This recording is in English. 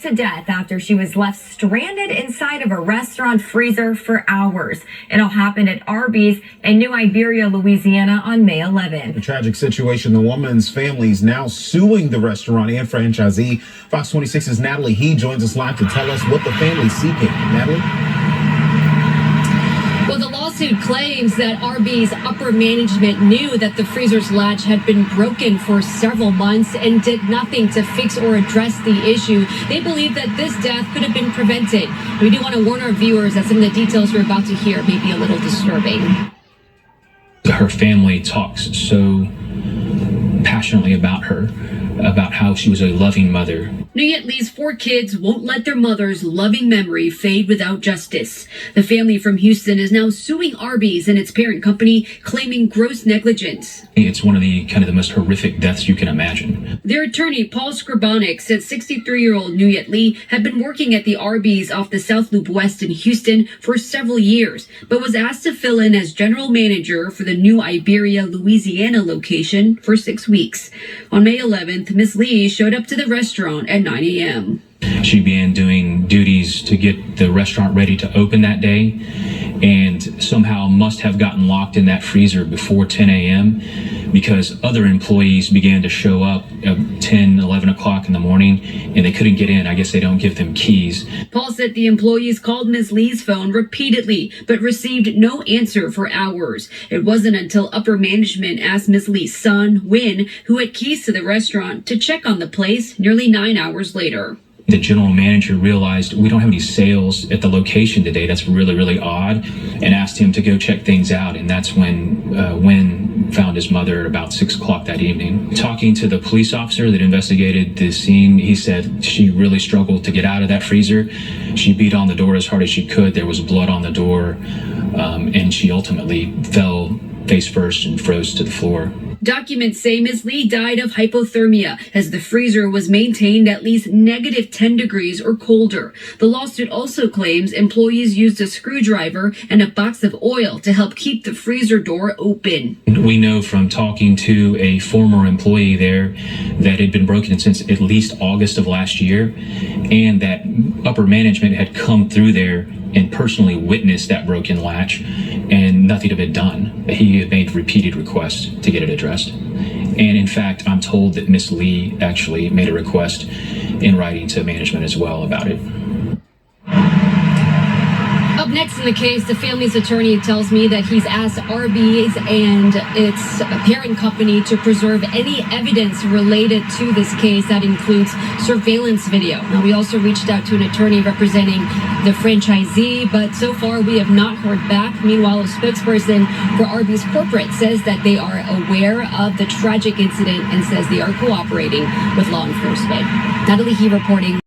to death after she was left stranded inside of a restaurant freezer for hours. It all happened at Arby's in New Iberia, Louisiana on May 11th. A tragic situation. The woman's family is now suing the restaurant and franchisee. Fox 26's Natalie He joins us live to tell us what the family's seeking. Natalie? Well, the lawsuit claims that Arby's upper management knew that the freezer's latch had been broken for several months and did nothing to fix or address the issue. They believe that this death could have been prevented. We do want to warn our viewers that some of the details you're about to hear may be a little disturbing. Her family talks so passionately about her, about how she was a loving mother. Nuyet Lee's 4 kids won't let their mother's loving memory fade without justice. The family from Houston is now suing Arby's and its parent company, claiming gross negligence. It's one of the most horrific deaths you can imagine. Their attorney, Paul Skrabonic, said 63-year-old Nuyet Lee had been working at the Arby's off the South Loop West in Houston for several years, but was asked to fill in as general manager for the New Iberia, Louisiana location for 6 weeks. On May 11th, Ms. Lee showed up to the restaurant at 9 a.m. She began doing duties to get the restaurant ready to open that day, and somehow must have gotten locked in that freezer before 10 a.m. because other employees began to show up at 10, 11 o'clock in the morning, and they couldn't get in. I guess they don't give them keys. Paul said the employees called Ms. Lee's phone repeatedly, but received no answer for hours. It wasn't until upper management asked Ms. Lee's son, Win, who had keys to the restaurant, to check on the place nearly 9 hours later. The general manager realized we don't have any sales at the location today. That's really, really odd, and asked him to go check things out. And that's when Wynn found his mother at about 6 o'clock that evening. Talking to the police officer that investigated the scene, he said she really struggled to get out of that freezer. She beat on the door as hard as she could. There was blood on the door, and she ultimately fell face first and froze to the floor. Documents say Ms. Lee died of hypothermia as the freezer was maintained at least negative 10 degrees or colder. The lawsuit also claims employees used a screwdriver and a box of oil to help keep the freezer door open. We know from talking to a former employee there that it had been broken since at least August of last year, and that upper management had come through there and personally witnessed that broken latch, and nothing had been done. He had made repeated requests to get it addressed. And in fact, I'm told that Miss Lee actually made a request in writing to management as well about it. Up next in the case, the family's attorney tells me that he's asked Arby's and its parent company to preserve any evidence related to this case. That includes surveillance video. Now, we also reached out to an attorney representing the franchisee, but so far we have not heard back. Meanwhile, a spokesperson for Arby's corporate says that they are aware of the tragic incident and says they are cooperating with law enforcement. Natalie He reporting.